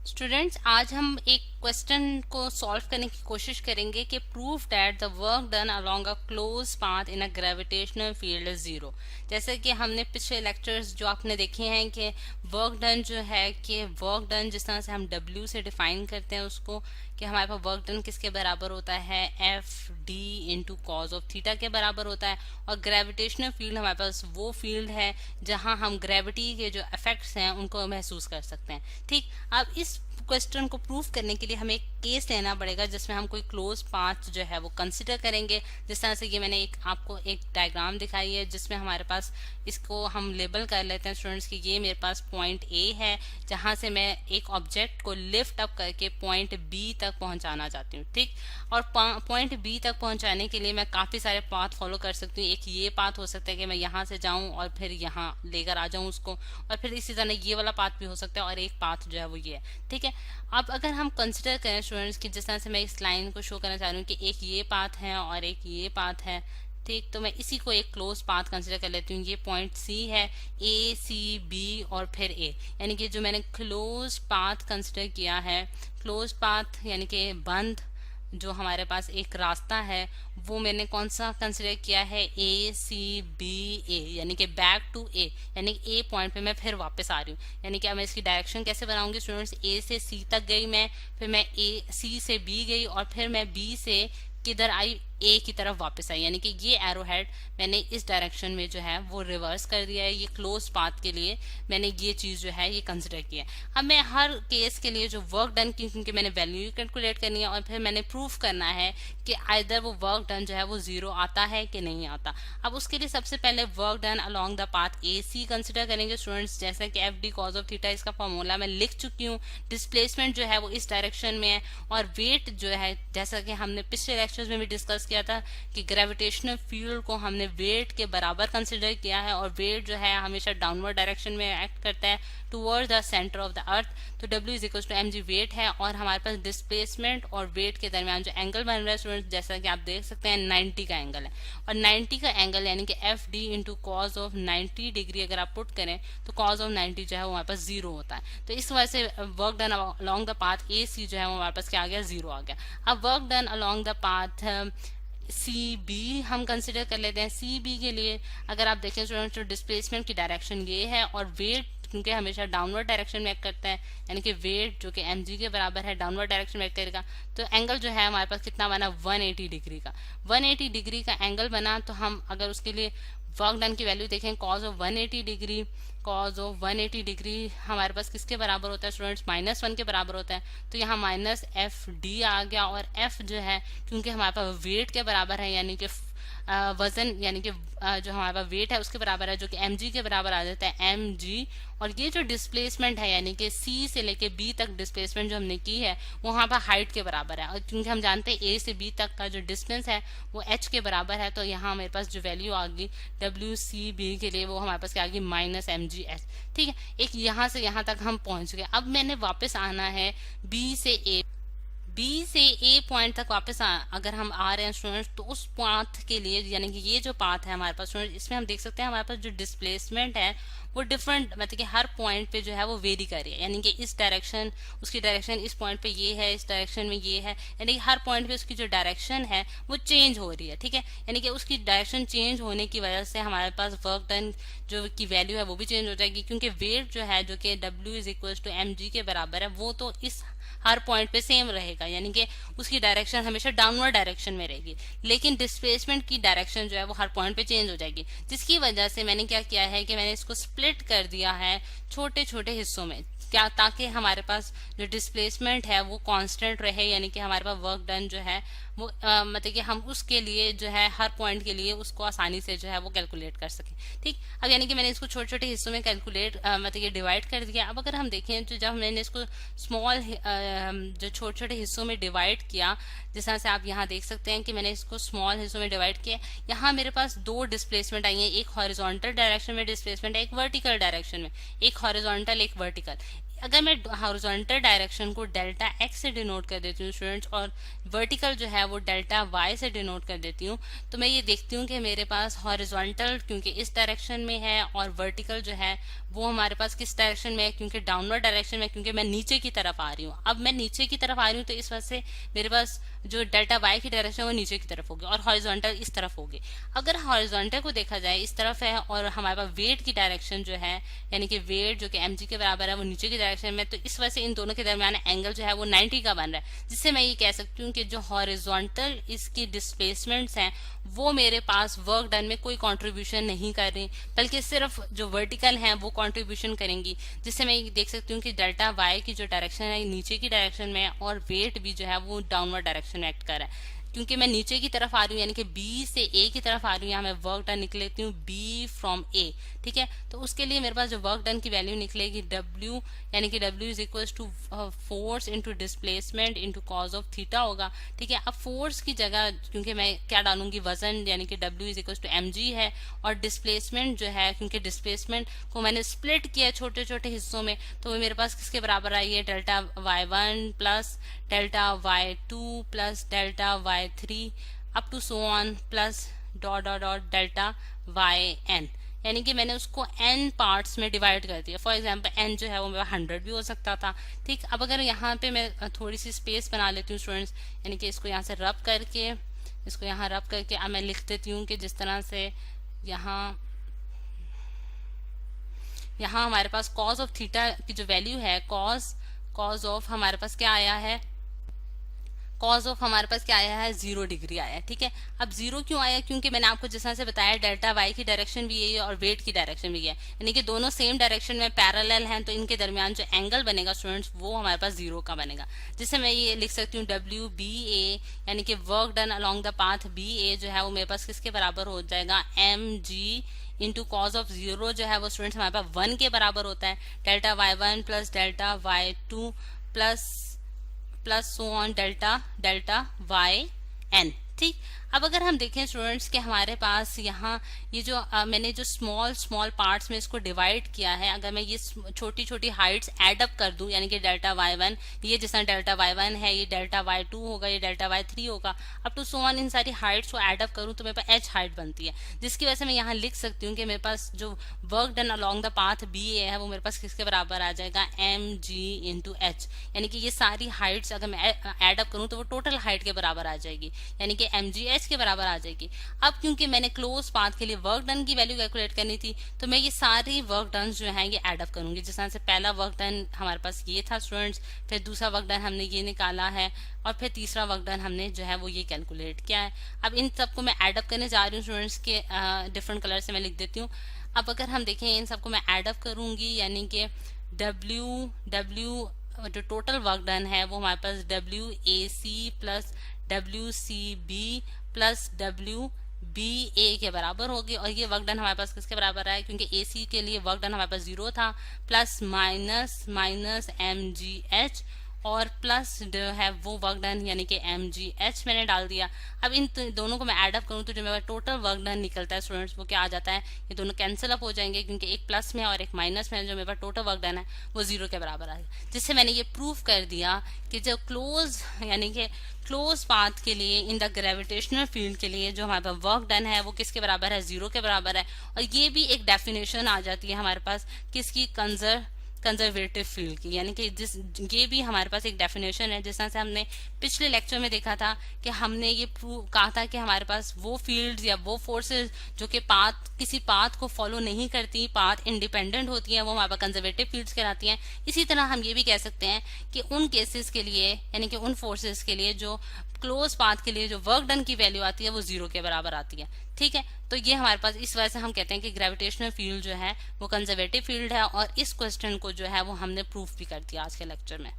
Students, आज हम एक क्वेश्चन को सॉल्व करने की कोशिश करेंगे कि prove that the work done along a close path in a gravitational field is zero. जैसे कि हमने पिछले लेक्चर्स जो आपने देखे हैं कि वर्क डन जो है कि वर्क डन जिस तरह से हम W से डिफाइन करते हैं उसको कि हमारे पास वर्क डन किसके बराबर होता है, F D into cos of theta के बराबर होता है। और ग्रेविटेशनल फील्ड हमारे पास वो फील्ड है जहां हम ग्रेविटी के जो इफेक्ट्स हैं उनको महसूस कर सकते हैं। ठीक, अब इस क्वेश्चन को प्रूव करने के लिए हमें एक केस लेना पड़ेगा जिसमें हम कोई क्लोज पाथ जो है वो कंसिडर करेंगे। जिस तरह से ये मैंने आपको एक डायग्राम दिखाई है जिसमें हमारे पास इसको हम लेबल कर लेते हैं स्टूडेंट्स कि ये मेरे पास पॉइंट ए है जहां से मैं एक ऑब्जेक्ट को लिफ्ट अप करके पॉइंट बी तक पहुंचाना चाहती हूँ। ठीक, और पॉइंट बी तक पहुंचाने के लिए मैं काफी सारे पाथ फॉलो कर सकती हूँ। एक ये पाथ हो सकता है कि मैं यहाँ से जाऊं और फिर यहाँ लेकर आ जाऊं उसको, और फिर इसी तरह ये वाला पाथ भी हो सकता है, और एक पाथ जो है वो ये है। ठीक है, अब अगर हम कंसिडर करें स्टूडेंट्स कि जिस तरह से मैं इस लाइन को शो करना चाह रही हूँ कि एक ये पाथ है और एक ये पाथ है। ठीक, तो मैं इसी को एक क्लोज पाथ कंसिडर कर लेती हूँ। ये पॉइंट सी है, ए सी बी और फिर ए, यानी कि जो मैंने क्लोज पाथ कंसिडर किया है, क्लोज पाथ यानी कि बंद जो हमारे पास एक रास्ता है वो मैंने कौन सा कंसिडर किया है, ए सी बी ए, यानी कि बैक टू ए, यानी ए पॉइंट पे मैं फिर वापस आ रही हूँ। यानी कि अब मैं इसकी डायरेक्शन कैसे बनाऊंगी स्टूडेंट्स, ए से सी तक गई मैं, फिर मैं ए सी से बी गई और फिर मैं बी से किधर आई, ए की तरफ वापस आई। यानी कि ये एरो हेड मैंने इस डायरेक्शन में जो है वो रिवर्स कर दिया है। ये क्लोज पाथ के लिए मैंने ये चीज जो है ये कंसिडर किया है। अब मैं हर केस के लिए जो वर्क डन की, क्योंकि मैंने वैल्यू कैलकुलेट करनी है और फिर मैंने प्रूफ करना है कि आइदर वो वर्क डन जो है वो जीरो आता है कि नहीं आता। अब उसके लिए सबसे पहले work done along the path A C consider करेंगे स्टूडेंट्स। जैसे कि F D cos of theta इसका फॉर्मूला मैं लिख चुकी हूँ। डिस्प्लेसमेंट जो है वो इस डायरेक्शन में है, और वेट जो है जैसा कि हमने पिछले लेक्चर्स में भी डिस्कस किया था कि ग्रेविटेशनल फील्ड को हमने वेट के बराबर कंसिडर किया है, और वेट जो है हमेशा डाउनवर्ड डायरेक्शन में एक्ट करता है toward the centre of the earth. तो W is equal to mg weight है, और हमारे पास डिस्प्लेसमेंट और वेट के दरमियान जो एंगल बन रहा है स्टूडेंट जैसा कि आप देख सकते हैं 90 का एंगल है। और 90 का एंगल यानी कि F D into cos of 90 degree अगर आप पुट करें तो कॉज ऑफ 90 जो है वो हमारे पास जीरो होता है। तो इस वजह से work done along the path A C जो है वो हमारे पास क्या आ गया, जीरो आ गया। अब work done along the path C B हम कंसिडर कर लेते हैं। सी बी के लिए अगर आप देखें स्टूडेंट्स तो डिस्प्लेसमेंट की डायरेक्शन ये है, और वेट क्योंकि हमेशा डाउनवर्ड डायरेक्शन में एक्ट करता है, यानी कि वेट जो कि mg के बराबर है डाउनवर्ड डायरेक्शन में एक्ट करेगा। तो एंगल जो है हमारे पास कितना बना, 180 डिग्री का। 180 डिग्री का एंगल बना, तो हम अगर उसके लिए वर्क डन की वैल्यू देखें, cause of 180 degree, cause of 180 degree हमारे पास किसके बराबर होता है स्टूडेंट्स, -1 के बराबर होता है। तो यहाँ माइनस एफ डी आ गया, और एफ जो है क्योंकि हमारे पास वेट के बराबर है यानी कि वजन यानी कि जो हमारे पास वेट है उसके बराबर है, जो कि mg के बराबर आ जाता है mg। और ये जो डिस्प्लेसमेंट है यानी कि c से लेके b तक डिस्प्लेसमेंट जो हमने की है वो वहाँ पर हाइट के बराबर है, और क्योंकि हम जानते हैं a से b तक का जो डिस्टेंस है वो h के बराबर है, तो यहाँ मेरे पास जो वैल्यू आ गई WCB के लिए वो हमारे पास क्या आ गई, -mgh। ठीक है, एक यहाँ से यहाँ तक हम पहुंच गए। अब मैंने वापस आना है b से a, बी से ए पॉइंट तक वापस अगर हम आ रहे हैं स्टूडेंट्स तो उस पाथ के लिए यानी कि ये जो पाथ है हमारे पास स्टूडेंट, इसमें हम देख सकते हैं हमारे पास जो डिस्प्लेसमेंट है वो डिफरेंट, मतलब कि हर पॉइंट पे जो है वो वेरी कर रही है। यानी कि इस डायरेक्शन उसकी डायरेक्शन इस पॉइंट पे ये है, इस डायरेक्शन में ये है, यानी कि हर पॉइंट पे उसकी जो डायरेक्शन है वो चेंज हो रही है। ठीक है, यानी कि उसकी डायरेक्शन चेंज होने की वजह से हमारे पास वर्क डन जो की वैल्यू है वो भी चेंज हो जाएगी, क्योंकि वेट जो है जो कि W is equal to mg के बराबर है वो तो इस हर पॉइंट पे सेम रहेगा, यानी कि उसकी डायरेक्शन हमेशा डाउनवर्ड डायरेक्शन में रहेगी, लेकिन डिस्प्लेसमेंट की डायरेक्शन जो है वो हर पॉइंट पे चेंज हो जाएगी। जिसकी वजह से मैंने क्या किया है कि मैंने इसको स्प्लिट कर दिया है छोटे छोटे हिस्सों में, क्या ताकि हमारे पास जो डिस्प्लेसमेंट है वो कांस्टेंट रहे, यानी कि हमारे पास वर्क डन जो है वो मतलब कि हम उसके लिए जो है हर पॉइंट के लिए उसको आसानी से जो है वो कैलकुलेट कर सके। ठीक, अब यानी कि मैंने इसको छोटे छोटे हिस्सों में कैलकुलेट मतलब कि डिवाइड कर दिया। अब अगर हम देखें तो जब मैंने इसको स्मॉल जो छोटे छोटे हिस्सों में डिवाइड किया, जिस तरह से आप यहाँ देख सकते हैं कि मैंने इसको स्मॉल हिस्सों में डिवाइड किया, यहाँ मेरे पास दो डिस्प्लेसमेंट आई है, एक हॉरिजॉन्टल डायरेक्शन में डिस्प्लेसमेंट है, एक वर्टिकल डायरेक्शन में, एक हॉरिजॉन्टल एक वर्टिकल। अगर मैं हॉरिजॉन्टल डायरेक्शन को डेल्टा एक्स से डिनोट कर देती हूँ स्टूडेंट्स, और वर्टिकल जो है वो डेल्टा वाई से डिनोट कर देती हूँ, तो मैं ये देखती हूँ कि मेरे पास हॉरिजॉन्टल क्योंकि इस डायरेक्शन में है और वर्टिकल जो है वो हमारे पास किस डायरेक्शन में है, क्योंकि डाउनवर्ड डायरेक्शन में, क्योंकि मैं नीचे की तरफ आ रही हूँ। अब मैं नीचे की तरफ आ रही हूँ तो इस वजह से मेरे पास जो डेल्टा वाई की डायरेक्शन वो नीचे की तरफ होगी और हॉरिजॉन्टल इस तरफ होगी। अगर हॉरिजॉन्टल को देखा जाए इस तरफ है और हमारे पास वेट की डायरेक्शन जो है यानी कि वेट जो कि mg के बराबर है वो नीचे की डायरेक्शन में, तो इस वजह से इन दोनों के दरमियान एंगल जो है वो 90 का बन रहा है, जिससे मैं ये कह सकती हूँ कि जो हॉरिजॉन्टल इसकी डिस्प्लेसमेंट्स हैं वो मेरे पास वर्क डन में कोई कंट्रीब्यूशन नहीं कर रही, बल्कि सिर्फ जो वर्टिकल हैं वो कंट्रीब्यूशन करेंगी, जिससे मैं ये देख सकती हूँ कि डेल्टा वाई की जो डायरेक्शन है नीचे की डायरेक्शन में और वेट भी जो है वो डाउनवर्ड डायरेक्शन में एक्ट कर रहा है। क्योंकि मैं नीचे की तरफ आ रही हूँ यानी कि बी से ए की तरफ आ रही हूँ, यहाँ मैं वर्क डन निकल लेती हूँ बी फ्रॉम ए, ठीक है। तो उसके लिए मेरे पास जो वर्क डन की वैल्यू निकलेगी W यानी कि W is equal to force into displacement into cos of theta होगा, ठीक है। अब फोर्स की जगह क्योंकि मैं क्या डालूंगी वजन यानी कि W is equal to mg है, और डिस्प्लेसमेंट जो है क्योंकि डिस्प्लेसमेंट को मैंने स्प्लिट किया छोटे छोटे हिस्सों में, तो वो मेरे पास किसके बराबर आई है delta y1 plus delta y2 plus delta y3 up to so on plus dot dot dot delta yn, यानी कि मैंने उसको n पार्ट्स में डिवाइड कर दिया। फॉर एग्जांपल n जो है वो मेरा 100 भी हो सकता था, ठीक। अब अगर यहाँ पे मैं थोड़ी सी स्पेस बना लेती हूँ स्टूडेंट्स, यानी कि इसको यहाँ से रब करके इसको यहाँ रब करके अब मैं लिख देती हूँ कि जिस तरह से यहाँ हमारे पास कॉज ऑफ थीटा की जो वैल्यू है कॉज ऑफ हमारे पास क्या आया है, कॉज ऑफ हमारे पास क्या आया है 0 डिग्री आया है, ठीक है। अब 0 क्यों आया, क्योंकि मैंने आपको जिस तरह से बताया डेल्टा वाई की डायरेक्शन भी यही है और वेट की डायरेक्शन भी है, यानी कि दोनों सेम डायरेक्शन में पैरेलल हैं, तो इनके दरमियान जो एंगल बनेगा स्टूडेंट्स वो हमारे पास 0 का बनेगा, जिससे मैं ये लिख सकती हूँ डब्ल्यू बी ए यानी कि work done along the path B A जो है वो मेरे पास किसके बराबर हो जाएगा mg इंटू कॉज ऑफ 0 जो है वो स्टूडेंट्स हमारे पास 1 के बराबर होता है, delta y1 plus delta y2 plus so on delta yn, ठीक। अब अगर हम देखें स्टूडेंट्स कि हमारे पास यहाँ ये जो मैंने जो स्मॉल पार्ट्स में इसको डिवाइड किया है, अगर मैं ये छोटी छोटी हाइट्स ऐड अप कर दूं यानी कि डेल्टा y1 ये जिस तरह डेल्टा y1 है, ये डेल्टा y2 होगा, ये डेल्टा y3 होगा, अप टू सो ऑन इन सारी हाइट्स को ऐड अप करूं तो मेरे पास h हाइट बनती है, जिसकी वजह से मैं यहाँ लिख सकती हूँ कि मेरे पास जो work done along the path B A है वो मेरे पास किसके बराबर आ जाएगा mg इंटू h, यानी कि ये सारी हाइट्स अगर मैं ऐड अप करूं तो वो टोटल हाइट के बराबर आ जाएगी, यानी कि mg h के बराबर आ जाएगी। अब क्योंकि मैंने क्लोज पाथ के लिए वर्क डन की वैल्यू कैलकुलेट करनी थी, तो मैं ये सारी वर्क डन जो है ये ऐड अप करूंगी। जिस तरह से पहला वर्क डन हमारे पास ये था स्टूडेंट्स, फिर दूसरा वर्क डन हमने ये निकाला है, और फिर तीसरा वर्क डन हमने जो है वो ये कैलकुलेट किया है। अब इन सबको मैं ऐड अप करने जा रही हूँ स्टूडेंट्स के डिफरेंट कलर से मैं लिख देती हूँ। अब अगर हम देखें इन सबको मैं ऐड अप करूंगी यानी कि W जो टोटल वर्क डन है वो हमारे पास WAC plus WCB plus WBA के बराबर होगी, और ये वर्क डन हमारे पास किसके बराबर है, क्योंकि AC के लिए वर्क डन हमारे पास 0 था, प्लस माइनस mgh और प्लस जो है वो वर्क डन यानी कि mgh मैंने डाल दिया। अब इन दोनों को मैं ऐड अप करूं तो जो मेरा टोटल वर्क डन निकलता है स्टूडेंट्स वो क्या आ जाता है, ये दोनों कैंसिल अप हो जाएंगे क्योंकि एक प्लस में और एक माइनस में, जो मेरे पास टोटल वर्क डन है वो 0 के बराबर आएगा, जिससे मैंने ये प्रूव कर दिया कि जो क्लोज यानी कि क्लोज पाथ के लिए इन द ग्रेविटेशनल फील्ड के लिए जो हमारे पास वर्क डन है वो किसके बराबर है 0 के बराबर है। और ये भी एक डेफिनेशन आ जाती है हमारे पास किसकी, कंजर्वेटिव फील्ड की, यानी कि ये भी हमारे पास एक डेफिनेशन है। जिस तरह से हमने पिछले लेक्चर में देखा था कि हमने ये कहा था कि हमारे पास वो फील्ड्स या वो फोर्सेस जो कि किसी पाथ को फॉलो नहीं करती, पाथ इंडिपेंडेंट होती हैं, वो हमारे पास कंजर्वेटिव फील्ड्स कहलाती हैं। इसी तरह हम ये भी कह सकते हैं कि उन केसेस के लिए यानी कि उन फोर्सेस के लिए जो क्लोज पाथ के लिए जो वर्क डन की वैल्यू आती है वो 0 के बराबर आती है, ठीक है। तो ये हमारे पास इस वजह से हम कहते हैं कि ग्रेविटेशनल फील्ड जो है वो कंजर्वेटिव फील्ड है, और इस क्वेश्चन को जो है वो हमने प्रूफ भी कर दिया आज के लेक्चर में।